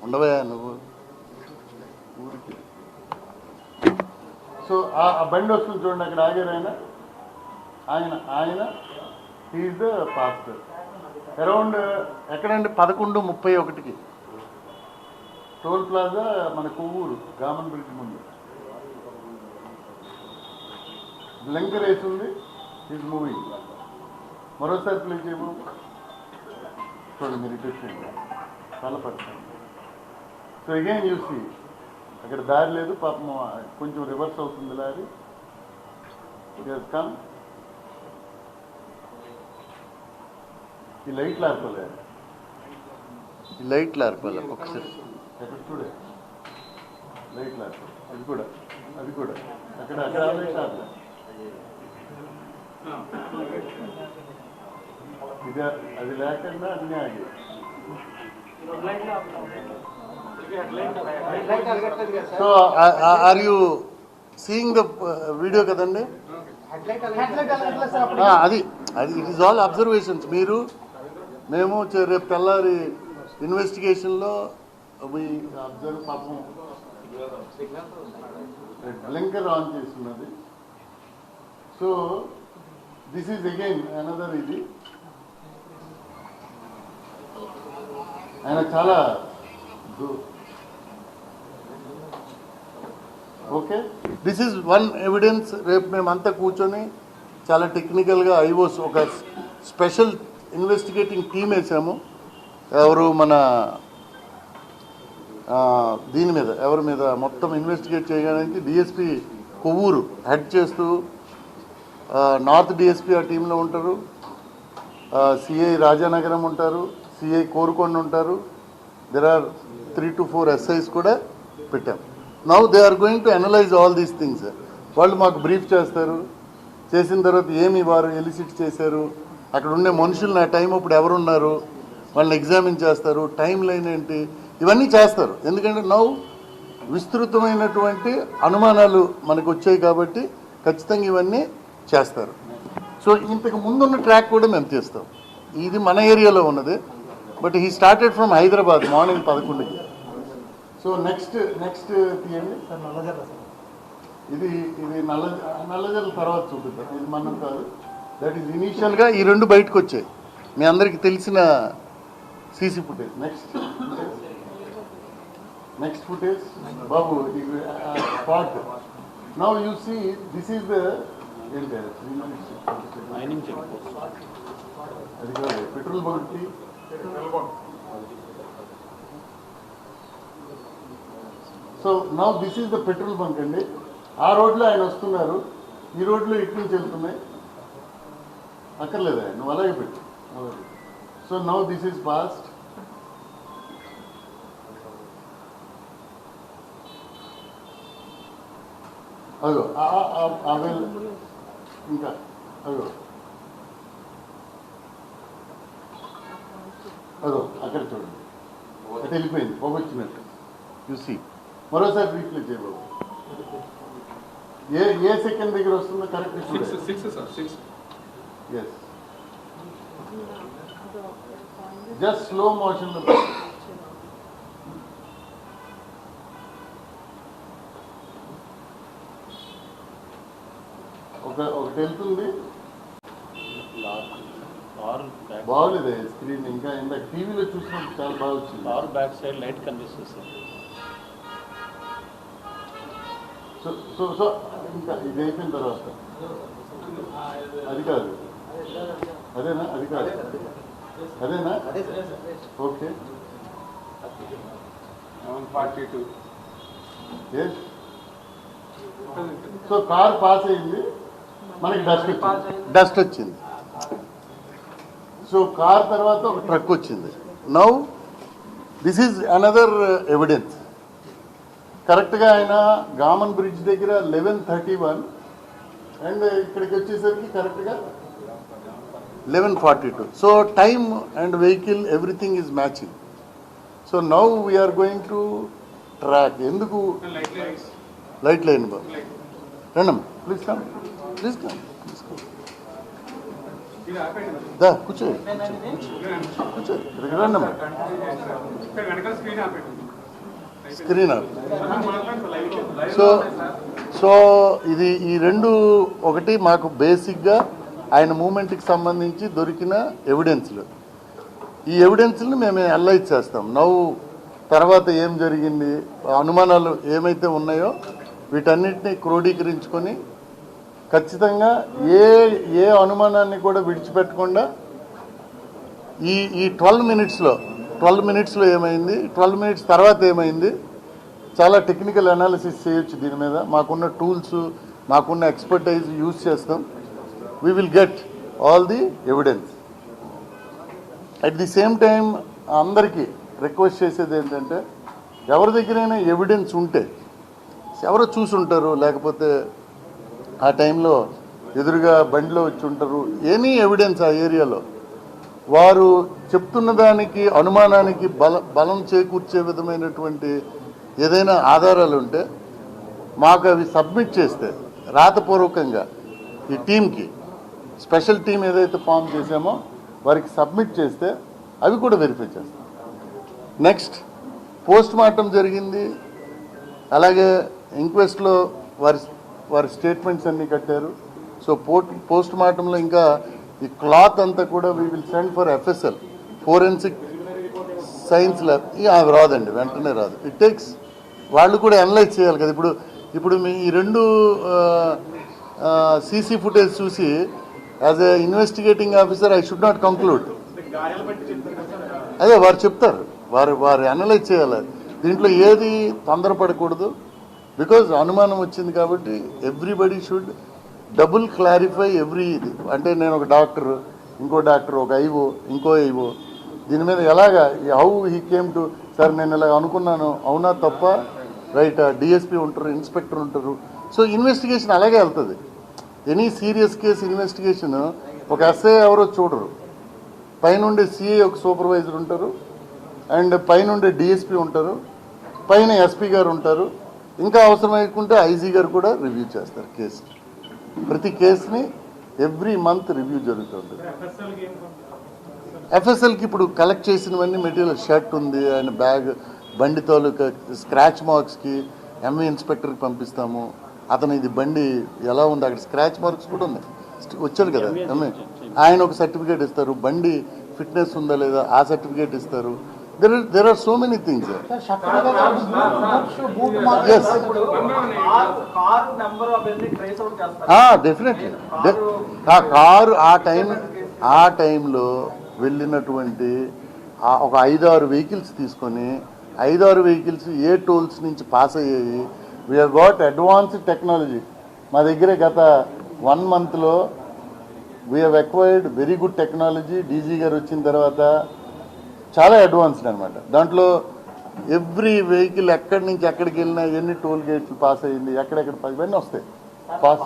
ఉండవా నువ్వు ఊరికి. సో ఆ బండి వస్తుంది చూడండి, అక్కడ ఆగారు ఆయన ఆయన ఈజ్ ద పాస్టర్. అరౌండ్ ఎక్కడండి 11:31 టోల్ ప్లాజా మన కొవ్వూరు గామన్ బ్రిడ్జ్ ముందు బ్లింకర్ వేసి ఉంది. Is moving. మరోసారి ప్లే చేయము చూడండి, మీరు ఇటు చాలా పడుతుంది. సో అగైన్ యూ సీ అక్కడ దారి లేదు పాపం, కొంచెం రివర్స్ అవుతుంది లారీ. కమ్ ఈ లైట్లు ఆర్పలే, ఈ లైట్లు ఆర్పాలి ఒకసారి. అక్కడ చూడే లైట్లు ఆర్పాలి, అది కూడా అక్కడ అక్కడ లైట్ ఆర్పలే. ఇది అది లేకుండా అన్నీ ఆగి. So are you seeing the video కదండి? అది ఇట్ ఈస్ ఆల్ అబ్జర్వేషన్స్. మేము రేపు తెల్లారి ఇన్వెస్టిగేషన్లో అబ్జర్వ్ పాపం బ్లింకర్ ఆన్ చేస్తున్నది. So this is again another. ఇది ఆయన చాలా okay. This is one evidence. రేపు మేమంతా కూర్చొని చాలా టెక్నికల్గా ఐఓస్ ఒక స్పెషల్ ఇన్వెస్టిగేటింగ్ టీమ్ వేసాము. ఎవరు మన దీని మీద ఎవరి మీద మొత్తం ఇన్వెస్టిగేట్ చేయడానికి డిఎస్పి కొవ్వూరు హెడ్ చేస్తూ, నార్త్ డిఎస్పి ఆ టీంలో ఉంటారు, సిఐ రాజానగరం ఉంటారు, సిఐ కోరుకొండ ఉంటారు. దెర్ ఆర్ 3 to 4 SIs కూడా పెట్టాం. Now they are going to analyse all these things. వాళ్ళు మాకు బ్రీఫ్ చేస్తారు. చేసిన తర్వాత ఏమి వారు ఎలిసిట్ చేశారు, అక్కడ ఉండే మనుషులు నా టైం అప్పుడు ఎవరున్నారు వాళ్ళని ఎగ్జామిన్ చేస్తారు, టైం లైన్ ఏంటి, ఇవన్నీ చేస్తారు. ఎందుకంటే నౌ విస్తృతమైనటువంటి అనుమానాలు మనకు వచ్చాయి కాబట్టి ఖచ్చితంగా ఇవన్నీ చేస్తారు. సో ఇంతకు ముందున్న ట్రాక్ కూడా మేము తీస్తాం. ఇది మన ఏరియాలో ఉన్నది, but he started from Hyderabad morning 11కి. సో నెక్స్ట్ తీయండి. ఇది నల్లజర్ల తర్వాత చూపిద్దాం. ఇది మనం కాదు, దట్ ఈజ్ ఇనీషియల్గా ఈ రెండు బయటకు వచ్చాయి, మీ అందరికీ తెలిసిన సీసీ ఫుటేజ్. నెక్స్ట్ ఫుటేజ్ బాబు spot. Now you see this is the ఏంటి అది కాదు petrol bunk. So now this is the petrol bunk అండి. ఆ రోడ్లో ఆయన వస్తున్నారు, ఈ రోడ్లో ఇటు నుంచి వెళ్తున్నాయి. అక్కర్లేదా నువ్వు అలాగే పెట్టు. So now this is past. అదో ఇంకా అదో అక్కడ చూడండి, అటు వెళ్ళిపోయింది పొగొచ్చినట్టు. చూసి మరోసారి రీప్లే చేయబాబు. ఏ సెకండ్ దగ్గర వస్తుందో కరెక్ట్ చూడండి. Yes, just slow motion. ఒకటి వెళ్తుంది, బాగులేదు స్క్రీన్. ఇంకా ఇందాక టీవీలో చూసినప్పుడు చాలా బాగా వచ్చింది. కార్ బ్యాక్ సైడ్ లైట్ కనిపిస్తుంది సార్. సో ఇంకా ఇది అయిపోయిన తర్వాత అది కాదు, అదేనా? అది కాదు, అదేనా? Okay. 142. Yes. So car pass అయింది, మనకి డస్ట్ వచ్చింది. సో కార్ తర్వాత ఒక ట్రక్ వచ్చింది. Now this is another evidence. కరెక్ట్గా ఆయన గామన్ బ్రిడ్జ్ దగ్గర 11:31 అండ్ ఇక్కడికి వచ్చేసరికి కరెక్ట్గా 11:42. So time and vehicle everything is matching. So now we're going to track. ఎందుకు లైట్ లైన్ బాబు రండమ్మా, ప్లీజ్ కమ్. దా కూర్చో కూర్చో ఇక్కడికి రండి అమ్మా. Screen off. సో సో ఇది ఈ రెండు ఒకటి మాకు బేసిక్గా ఆయన మూమెంట్కి సంబంధించి దొరికిన ఎవిడెన్స్లు. ఈ ఎవిడెన్స్ని మేము అనలైజ్ చేస్తాం. తర్వాత ఏం జరిగింది, అనుమానాలు ఏమైతే ఉన్నాయో వీటన్నిటిని క్రోడీకరించుకొని ఖచ్చితంగా ఏ అనుమానాన్ని కూడా విడిచిపెట్టకుండా ఈ 12 మినిట్స్లో ఏమైంది, 12 మినిట్స్ తర్వాత ఏమైంది, చాలా టెక్నికల్ అనాలిసిస్ చేయొచ్చు దీని మీద. మాకున్న టూల్స్, మాకున్న ఎక్స్పర్టైజ్ యూజ్ చేస్తాం. We will get all the evidence. At the same time అందరికీ రిక్వెస్ట్ చేసేది ఏంటంటే, ఎవరి దగ్గరైనా ఎవిడెన్స్ ఉంటే, ఎవరో చూసుంటారు, లేకపోతే ఆ టైంలో ఎదురుగా బండిలో వచ్చి ఉంటారు, ఎనీ ఎవిడెన్స్ ఆ ఏరియాలో వారు చెప్తున్న దానికి అనుమానానికి బలం చేకూర్చే విధమైనటువంటి ఏదైనా ఆధారాలు ఉంటే మాకు అవి సబ్మిట్ చేస్తే రాతపూర్వకంగా ఈ టీంకి, స్పెషల్ టీం ఏదైతే ఫామ్ చేసామో వారికి సబ్మిట్ చేస్తే అవి కూడా వెరిఫై చేస్తాం. నెక్స్ట్ పోస్ట్ మార్టం జరిగింది, అలాగే ఇంక్వెస్ట్లో వారి స్టేట్మెంట్స్ అన్నీ కట్టారు. సో పోస్ట్ మార్టంలో ఇంకా ఈ క్లాత్ అంతా కూడా we will send for FSL, forensic science lab. అవి రాదండి, వెంటనే రాదు. ఇట్ టేక్స్, వాళ్ళు కూడా అనలైజ్ చేయాలి కదా. ఇప్పుడు మీ ఈ రెండు సీసీ ఫుటేజ్ చూసి as a investigating officer I should not conclude. అదే వారు చెప్తారు, వారు అనలైజ్ చేయాలి. దీంట్లో ఏది తొందరపడకూడదు. బికాజ్ అనుమానం వచ్చింది కాబట్టి ఎవ్రీబడి షుడ్ డబుల్ క్లారిఫై ఇది. అంటే నేను ఒక డాక్టర్, ఇంకో డాక్టర్, ఒక ఐఓ, ఇంకో ఐఓ, దీని మీద ఎలాగా how he came to, sir నేను ఇలా అనుకున్నాను, అవునా తప్ప, రైట్, డిఎస్పీ ఉంటారు, ఇన్స్పెక్టర్ ఉంటారు. సో ఇన్వెస్టిగేషన్ అలాగే వెళ్తుంది. ఎనీ సీరియస్ కేసు ఇన్వెస్టిగేషన్ ఒక ఎస్ఐ ఎవరో చూడరు, పైనుండే సిఐ ఒక సూపర్వైజర్ ఉంటారు, అండ్ పైనుండే డిఎస్పీ ఉంటారు, పైన ఎస్పీ గారు ఉంటారు, ఇంకా అవసరమైకుంటే ఐజీ గారు కూడా రివ్యూ చేస్తారు కేసు. ప్రతి కేసుని ఎవ్రీ మంత్ రివ్యూ జరుగుతుంది. FSLకి ఇప్పుడు కలెక్ట్ చేసినవన్నీ మెటీరియల్, షర్ట్ ఉంది, ఆయన బ్యాగ్, బండి తాలూకా స్క్రాచ్ మార్క్స్కి ఎంఏ ఇన్స్పెక్టర్కి పంపిస్తాము. అతను ఇది బండి ఎలా ఉంది, అక్కడ స్క్రాచ్ మార్క్స్ కూడా ఉన్నాయి, వచ్చాడు కదా ఎంఏ, ఆయన ఒక సర్టిఫికేట్ ఇస్తారు. బండి ఫిట్నెస్ ఉందా లేదా ఆ సర్టిఫికేట్ ఇస్తారు. There are so many things. Yes. Definitely. Car ఆ టైంలో వెళ్ళినటువంటి ఒక 5-6 వెహికల్స్ తీసుకొని 5-6 వెహికల్స్ ఏ టోల్స్ నుంచి పాస్ అయ్యాయి. We have got advanced technology. మా దగ్గర గత 1 monthలో we have acquired very good technology. DG గారు వచ్చిన తర్వాత చాలా అడ్వాన్స్డ్ అనమాట. దాంట్లో ఎవ్రీ వెహికల్ ఎక్కడి నుంచి ఎక్కడికి వెళ్ళినా, ఎన్ని టోల్ గేట్లు పాస్ అయ్యింది, ఎక్కడెక్కడ ఇవన్నీ వస్తాయి. పాస్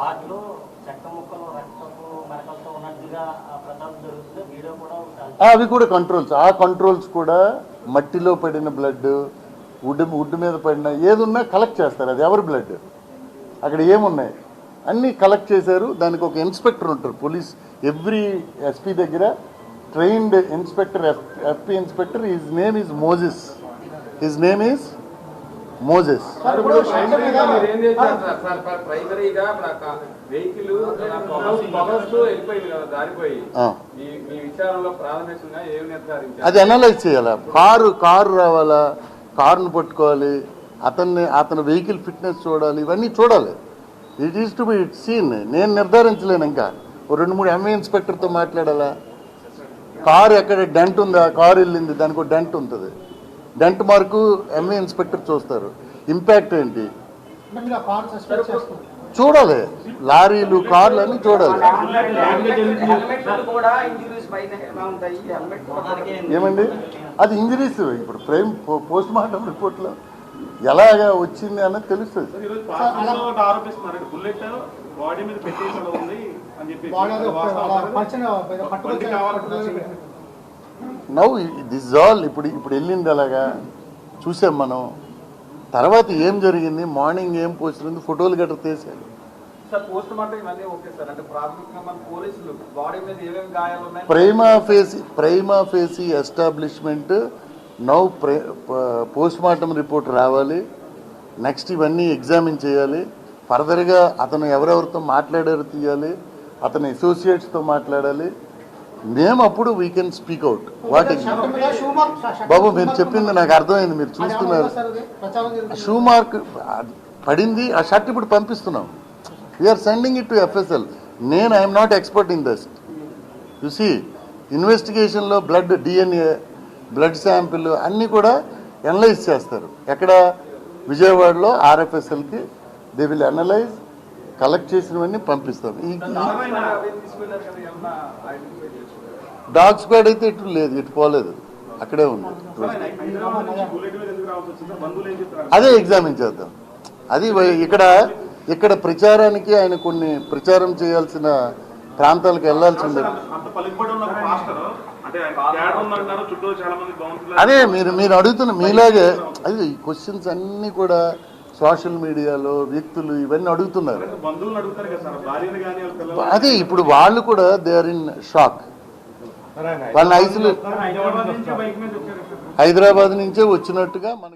అవి కూడా కంట్రోల్స్. ఆ కంట్రోల్స్ కూడా మట్టిలో పడిన బ్లడ్, వుడ్ మీద పడిన ఏదున్నా కలెక్ట్ చేస్తారు. అది ఎవరి బ్లడ్, అక్కడ ఏమున్నాయి అన్నీ కలెక్ట్ చేశారు. దానికి ఒక ఇన్స్పెక్టర్ ఉంటారు, పోలీస్. ఎవ్రీ ఎస్పీ దగ్గర trained inspector, FP inspector, his name is Moses. అది అనలైజ్ చేయాలా. కారు రావాలా, కారును పట్టుకోవాలి, అతని వెహికల్ ఫిట్నెస్ చూడాలి, ఇవన్నీ చూడాలి. It is to be seen. నేను నిర్ధారించలేను. ఇంకా 2-3 ఎంఏ ఇన్స్పెక్టర్తో మాట్లాడాలా. కారు ఎక్కడ డెంట్ ఉందా, కారు వెళ్ళింది, దానికి ఒక డెంట్ ఉంటుంది, డెంట్ మార్కు ఎంఏ ఇన్స్పెక్టర్ చూస్తారు. ఇంపాక్ట్ ఏంటి చూడాలి. లారీలు, కార్లు అన్నీ చూడాలి. ఏమండి అది ఇంజరీస్. ఇప్పుడు పోస్ట్ మార్టం రిపోర్ట్లో ఎలాగా వచ్చింది అన్నది తెలుస్తుంది. నౌ దిస్ ఆల్ ఇప్పుడు వెళ్ళింది అలాగా చూసాం మనం. తర్వాత ఏం జరిగింది, మార్నింగ్ ఏం పోస్ట్, ఫోటోలు గట్రా తీసారు. సార్ పోస్ట్ మార్టం ఇవన్నీ ఓకే సార్, అంటే ప్రాథమికంగా మన పోలీసులు బాడీ మీద ఏమేమి గాయాలు ఉన్నాయి prima facie establishment now post mortem report రావాలి. నెక్స్ట్ ఇవన్నీ ఎగ్జామిన్ చేయాలి. ఫర్దర్గా అతను ఎవరెవరితో మాట్లాడారో తీయాలి, అతని అసోసియేట్స్తో మాట్లాడాలి. మేము అప్పుడు we can speak out what బాబు మీరు చెప్పింది నాకు అర్థమైంది. మీరు చూస్తున్నారు షూ మార్క్ పడింది, ఆ షర్ట్ ఇప్పుడు పంపిస్తున్నాం. We are sending it to FSL. నేను I'm not expert in this. You see ఇన్వెస్టిగేషన్లో బ్లడ్ డిఎన్ఏ బ్లడ్ శాంపిల్ అన్నీ కూడా అనలైజ్ చేస్తారు. ఎక్కడ విజయవాడలో ఆర్ఎఫ్ఎస్ఎల్కి దే విల్ అనలైజ్, కలెక్ట్ చేసినవన్నీ పంపిస్తాం. డాగ్ స్క్వాడ్ అయితే ఇటు లేదు, ఇటు పోలేదు, అక్కడే ఉంది. అదే ఎగ్జామిన్ చేద్దాం. అది ఇక్కడ ప్రచారానికి ఆయన కొన్ని ప్రచారం చేయాల్సిన ప్రాంతాలకు వెళ్లాల్సి ఉండదు. అదే మీరు అడుగుతున్న మీలాగే అది క్వశ్చన్స్ అన్నీ కూడా సోషల్ మీడియాలో వ్యక్తులు ఇవన్నీ అడుగుతున్నారు. అదే ఇప్పుడు వాళ్ళు కూడా దే ఆర్ ఇన్ షాక్. వాళ్ళ హైదరాబాద్ నుంచే వచ్చినట్టుగా మనకి